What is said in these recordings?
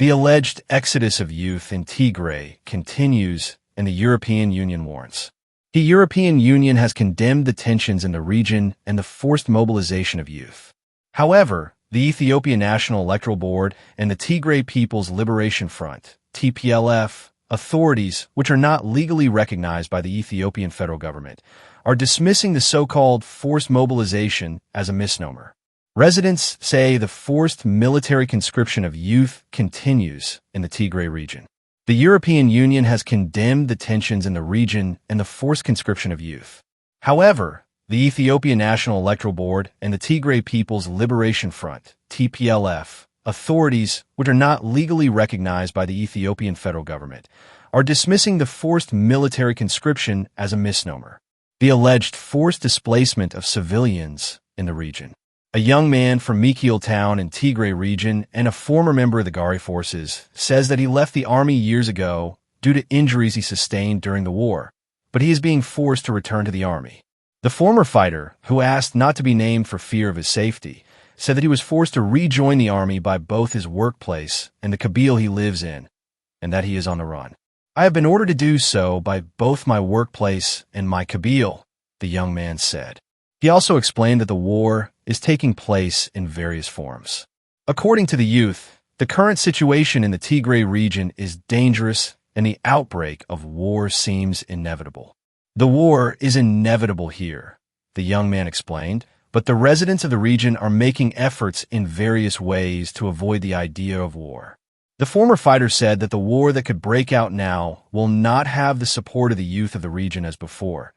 The alleged exodus of youth in Tigray continues, and the European Union warns. The European Union has condemned the tensions in the region and the forced mobilization of youth. However, the Ethiopian National Electoral Board and the Tigray People's Liberation Front, TPLF, authorities, which are not legally recognized by the Ethiopian federal government, are dismissing the so-called forced mobilization as a misnomer. Residents say the forced military conscription of youth continues in the Tigray region. The European Union has condemned the tensions in the region and the forced conscription of youth. However, the Ethiopian National Electoral Board and the Tigray People's Liberation Front, TPLF, authorities, which are not legally recognized by the Ethiopian federal government, are dismissing the forced military conscription as a misnomer. The alleged forced displacement of civilians in the region. A young man from Mekelle town in Tigray region and a former member of the Gari forces says that he left the army years ago due to injuries he sustained during the war, but he is being forced to return to the army. The former fighter, who asked not to be named for fear of his safety, said that he was forced to rejoin the army by both his workplace and the Kabyle he lives in, and that he is on the run. I have been ordered to do so by both my workplace and my Kabyle, the young man said. He also explained that the war is taking place in various forms. According to the youth, the current situation in the Tigray region is dangerous and the outbreak of war seems inevitable. The war is inevitable here, the young man explained, but the residents of the region are making efforts in various ways to avoid the idea of war. The former fighter said that the war that could break out now will not have the support of the youth of the region as before,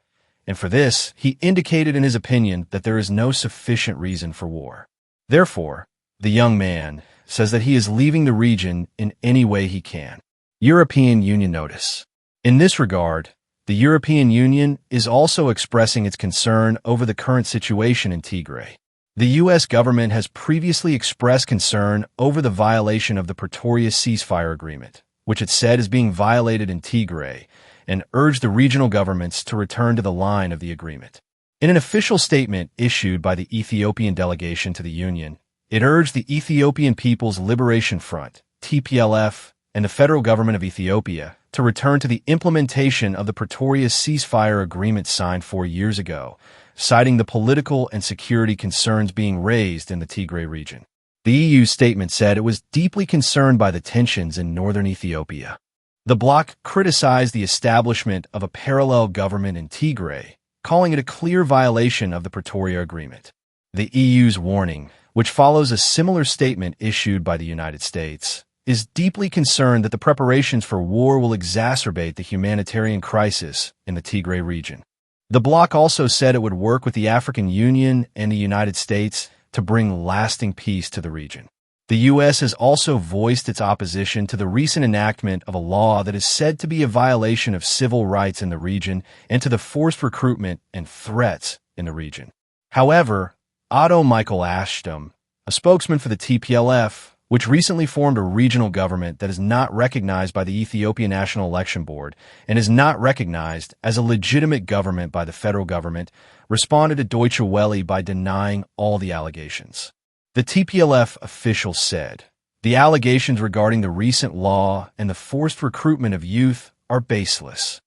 and for this, he indicated in his opinion that there is no sufficient reason for war. Therefore, the young man says that he is leaving the region in any way he can. European Union notice. In this regard, the European Union is also expressing its concern over the current situation in Tigray. The U.S. government has previously expressed concern over the violation of the Pretoria ceasefire agreement, which it said is being violated in Tigray, and urged the regional governments to return to the line of the agreement. In an official statement issued by the Ethiopian delegation to the Union, it urged the Ethiopian People's Liberation Front, TPLF, and the federal government of Ethiopia to return to the implementation of the Pretoria ceasefire agreement signed 4 years ago, citing the political and security concerns being raised in the Tigray region. The EU statement said it was deeply concerned by the tensions in northern Ethiopia. The bloc criticized the establishment of a parallel government in Tigray, calling it a clear violation of the Pretoria Agreement. The EU's warning, which follows a similar statement issued by the United States, is deeply concerned that the preparations for war will exacerbate the humanitarian crisis in the Tigray region. The bloc also said it would work with the African Union and the United States to bring lasting peace to the region. The U.S. has also voiced its opposition to the recent enactment of a law that is said to be a violation of civil rights in the region and to the forced recruitment and threats in the region. However, Otto Michael Ashton, a spokesman for the TPLF, which recently formed a regional government that is not recognized by the Ethiopian National Electoral Board and is not recognized as a legitimate government by the federal government, responded to Deutsche Welle by denying all the allegations. The TPLF official said, "The allegations regarding the recent law and the forced recruitment of youth are baseless."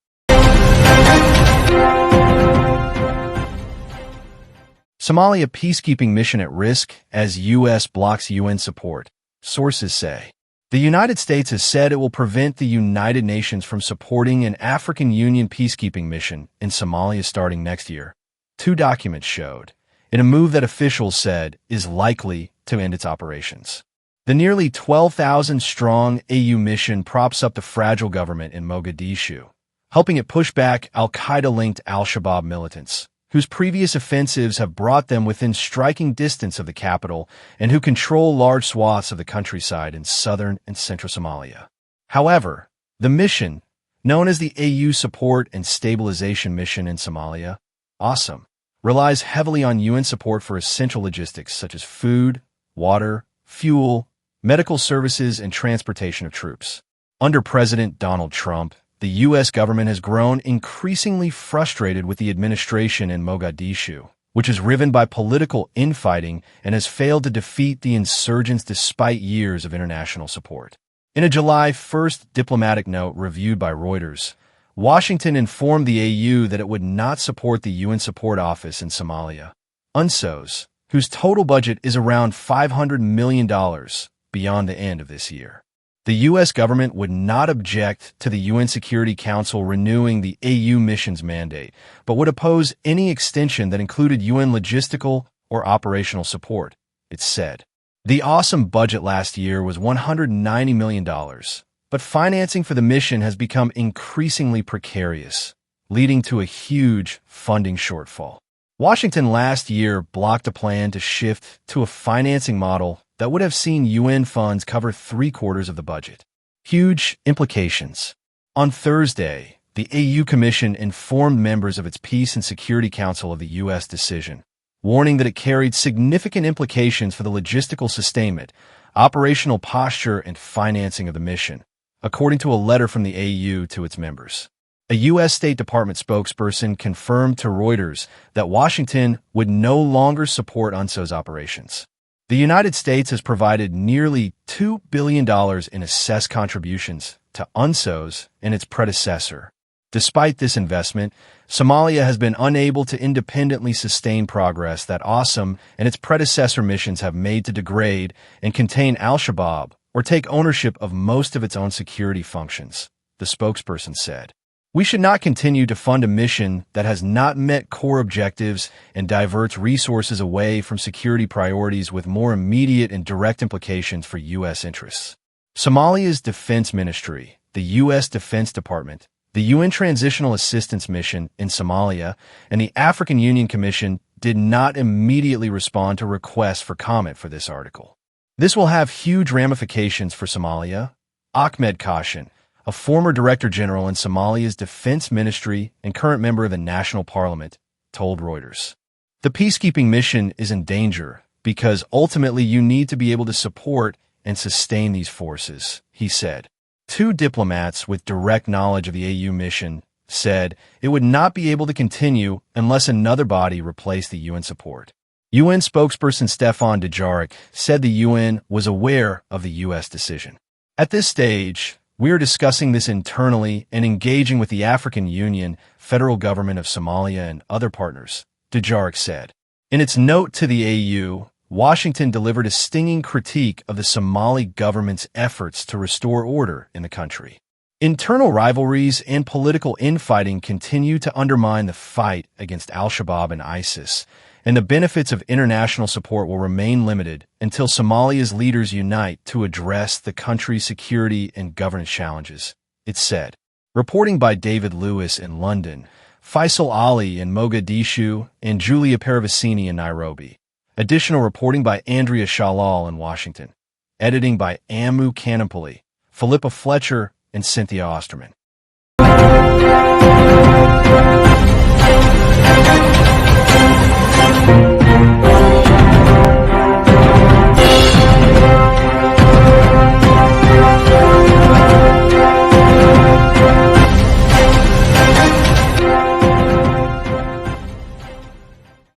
Somalia peacekeeping mission at risk as U.S. blocks UN support, sources say. The United States has said it will prevent the United Nations from supporting an African Union peacekeeping mission in Somalia starting next year, 2 documents showed, in a move that officials said is likely to end its operations. The nearly 12,000-strong AU mission props up the fragile government in Mogadishu, helping it push back al-Qaeda-linked al-Shabaab militants, whose previous offensives have brought them within striking distance of the capital and who control large swaths of the countryside in southern and central Somalia. However, the mission, known as the AU Support and Stabilization Mission in Somalia, ASSOM, relies heavily on UN support for essential logistics such as food, water, fuel, medical services, and transportation of troops. Under President Donald Trump, the U.S. government has grown increasingly frustrated with the administration in Mogadishu, which is riven by political infighting and has failed to defeat the insurgents despite years of international support. In a July 1st diplomatic note reviewed by Reuters, Washington informed the AU that it would not support the UN Support Office in Somalia, UNSOS, whose total budget is around $500 million beyond the end of this year. The U.S. government would not object to the UN Security Council renewing the AU mission's mandate, but would oppose any extension that included UN logistical or operational support, it said. The awesome budget last year was $190 million, but financing for the mission has become increasingly precarious, leading to a huge funding shortfall. Washington last year blocked a plan to shift to a financing model that would have seen UN funds cover 3/4 of the budget. Huge implications. On Thursday, the AU Commission informed members of its Peace and Security Council of the U.S. decision, warning that it carried significant implications for the logistical sustainment, operational posture, and financing of the mission, according to a letter from the AU to its members. A U.S. State Department spokesperson confirmed to Reuters that Washington would no longer support UNSOS operations. The United States has provided nearly $2 billion in assessed contributions to UNSOS and its predecessor. Despite this investment, Somalia has been unable to independently sustain progress that AWESOM and its predecessor missions have made to degrade and contain al-Shabaab or take ownership of most of its own security functions, the spokesperson said. We should not continue to fund a mission that has not met core objectives and diverts resources away from security priorities with more immediate and direct implications for U.S. interests. Somalia's Defense Ministry, the U.S. Defense Department, the UN Transitional Assistance Mission in Somalia, and the African Union Commission did not immediately respond to requests for comment for this article. This will have huge ramifications for Somalia. Ahmed Kashin, a former Director General in Somalia's Defense Ministry and current member of the National Parliament, told Reuters. The peacekeeping mission is in danger because ultimately you need to be able to support and sustain these forces, he said. Two diplomats with direct knowledge of the AU mission said it would not be able to continue unless another body replaced the UN support. UN spokesperson Stefan Dujarric said the UN was aware of the U.S. decision. At this stage, we are discussing this internally and engaging with the African Union, federal government of Somalia, and other partners, Dujarric said. In its note to the AU, Washington delivered a stinging critique of the Somali government's efforts to restore order in the country. Internal rivalries and political infighting continue to undermine the fight against al-Shabaab and ISIS, and the benefits of international support will remain limited until Somalia's leaders unite to address the country's security and governance challenges, it said. Reporting by David Lewis in London, Faisal Ali in Mogadishu, and Julia Paravicini in Nairobi. Additional reporting by Andrea Shalal in Washington. Editing by Amu Canampoli, Philippa Fletcher, and Cynthia Osterman.